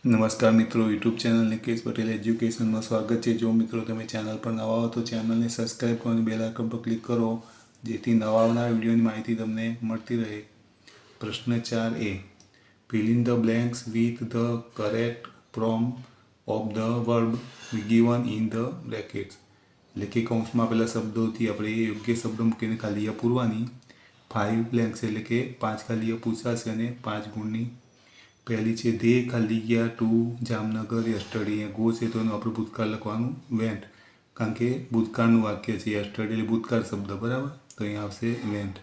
નમસ્કાર મિત્રો, YouTube channel Nikesh Patel એજ્યુકેશનમાં સ્વાગત છે। જો મિત્રો તમે ચેનલ પર નવા હો તો ચેનલને સબસ્ક્રાઈબ કરો અને બેલ આઇકન પર ક્લિક કરો, જેથી નવા આવનાર વિડીયોની માહિતી તમને મળતી રહે। પ્રશ્ન 4a, fill in the blanks with the correct form of the verb given in the brackets। એટલે કે કૌંસમાં આપેલા શબ્દોથી આપણે યોગ્ય શબ્દો મૂકીને ખાલીયા પૂરવાની। 5 blanks એટલે કે 5 ખાલીયા પૂછાશે અને 5 ગુણની पहली है दे खाली गया टू जामनगर यस्टरडे। गो से तो આપણે ભૂતકાળ લખવાનું વેન્ટ, કારણ કે ભૂતકાળનું વાક્ય છે। યસ્ટરડે એટલે ભૂતકાળ શબ્દ, બરાબર, તો અહીંયા આવશે વેન્ટ।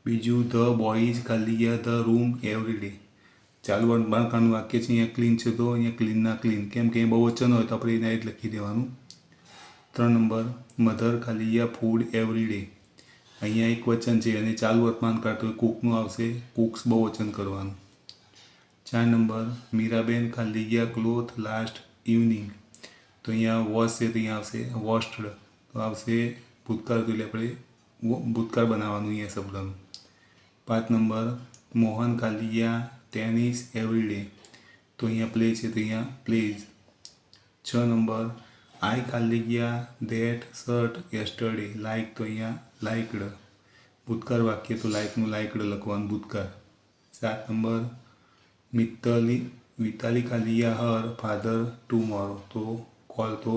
બીજું ધ બોયઝ ખાલી ગયા ધ રૂમ એવરી ડે। ચાલુ વર્તમાનકાળનું વાક્ય છે, અહીંયા ક્લીન છે તો અહીંયા ક્લીનના ક્લીન, કેમ કે બહુવચન હોય તો આપણે એના જ લખી દેવાનું। 3 નંબર મધર ખાલી ગયા ફૂડ એવરી ડે। અહીંયા એક વચન છે અને ચાલુ વર્તમાનકાળ તો કુકનું આવશે, કુક્સ બહુવચન કરવાનું। 4 નંબર મીરાબેન ખાલી ગયા ક્લોથ લાસ્ટ ઇવનિંગ। તો અહીંયા વોશ છે તો અહીંયા આવશે વોશ્ડ, તો આવશે ભૂતકાળ, તો એટલે આપણે ભૂતકાળ બનાવવાનું અહીંયા શબ્દનું। 5 નંબર મોહન ખાલી ગયા ટેનિસ એવરી ડે। તો અહીંયા પ્લે છે તો અહીંયા પ્લેઝ। 6 નંબર આઈ ખાલી ગયા ધેટ શર્ટ યસ્ટરડે લાઇક। તો અહીંયા લાઇકડ, ભૂતકાળ વાક્ય તો લાઇકનું લાઇકડ લખવાનું ભૂતકાળ। 7 નંબર વિતાલી ખાલી ગયા હર ફાધર ટુમોરો। તો કોલ તો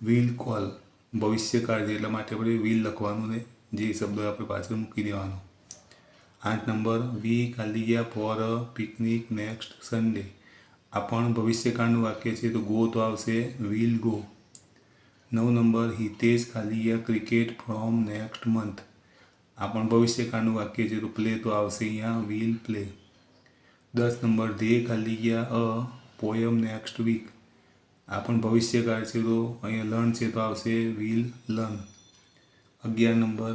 વિલ કોલ, ભવિષ્યકાળ છે એટલા માટે આપણે વિલ લખવાનું ને જે શબ્દો આપણે પાછળ મૂકી દેવાનો। 8 નંબર વી ખાલી ગયા for a picnic next Sunday. આ પણ ભવિષ્યકાળનું વાક્ય છે તો ગો તો આવશે વિલ ગો। 9 નંબર હિતેશ ખાલી ગયા ક્રિકેટ ફ્રોમ નેક્સ્ટ મંથ। આ પણ ભવિષ્યકાળનું વાક્ય છે તો પ્લે તો આવશે અહીંયા વિલ પ્લે। 10 નંબર દે ખાલી ગયા અ પોયમ નેક્સ્ટ વીક। આ પણ ભવિષ્યકાળ છે તો અહીંયા લર્ન છે તો આવશે વિલ લર્ન। 11 નંબર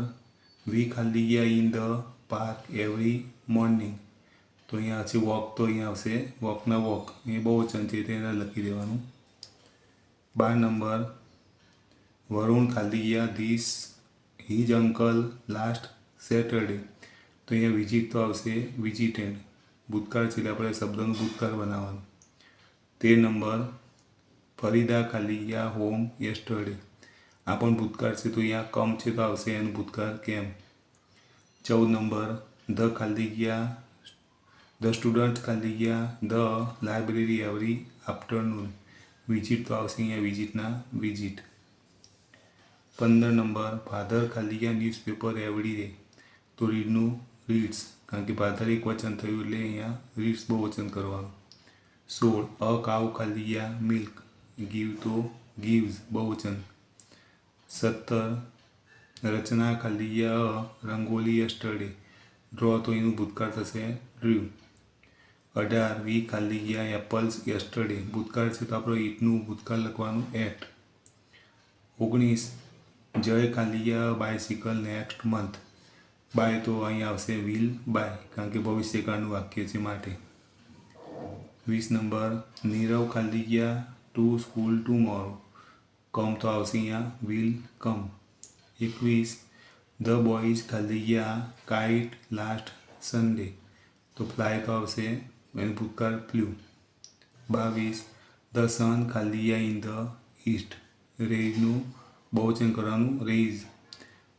વી ખાલી ગયા in the park every morning. તો અહીંયા છે વોક, તો અહીંયા આવશે વોકના વોક, એ બહુવચન છે તેને લખી દેવાનું। 12 નંબર વરુણ ખાલી ગયા this his uncle last Saturday. તો અહીંયા વિઝિટ તો આવશે વિઝિટેડ, ભૂતકાળ છે એટલે આપણે શબ્દનું ભૂતકાળ બનાવવાનું। 13 નંબર ફરીદા ખાલી ગયા હોમ યસ્ટરડે। આ પણ ભૂતકાળ છે તો અહીંયા કમ છે તો આવશે એનું ભૂતકાળ કેમ। 14 નંબર ધ ખાલી ગયા ધ સ્ટુડન્ટ ખાલી ગયા the library every afternoon. Visit તો આવશે અહીંયા વિઝિટના વિઝિટ। 15 નંબર ફાધર ખાલી ગયા ન્યૂઝપેપર એવરી ડે। તો રીડનું રીડ્સ, કારણ કે ફાધર એક વચન થયું એટલે અહીંયા રીડ્સ બહુવચન કરવાનું। 16 અ કાઉ ખાલી ગયા મિલ્ક, ગીવ તો ગીવ્સ બહુવચન। 17 રચના ખાલી ગયા રંગોલી યસ્ટરડે। ડ્રો તો એનું ભૂતકાળ થશે ડ્રીવ। 18 વી ખાલી ગયા એપલ્સ યસ્ટરડે। ભૂતકાળ છે તો આપણે ઈટનું ભૂતકાળ લખવાનું એટ। 19 જય ખાલી ગયા બાયસિકલ નેક્સ્ટ મંથ। બાય તો અહીંયા આવશે વિલ બાય, કારણ કે ભવિષ્યકાળનું વાક્ય છે માટે। 20 નંબર નીરવ ખાલી ગયા ટુ સ્કૂલ ટુમોરો। કમ તો આવશે અહીંયા વિલ કમ। 21 ધ બોયઝ ખાલી ગયા કાઇટ લાસ્ટ સન્ડે। તો ફ્લાય તો આવશે એનું ભૂતકાળ ફ્લ્યુ। 22 ધ સન ખાલી ગયા ઇન ધ ઈસ્ટ। રેઇઝનું બહુવચન કરવાનું રેઇઝ।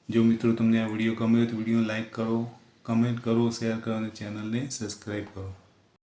જો મિત્રો તમને આ વિડીયો ગમ્યો તો વિડીયો લાઈક કરો, કમેન્ટ કરો, શેર કરો અને ચેનલને સબસ્ક્રાઈબ કરો।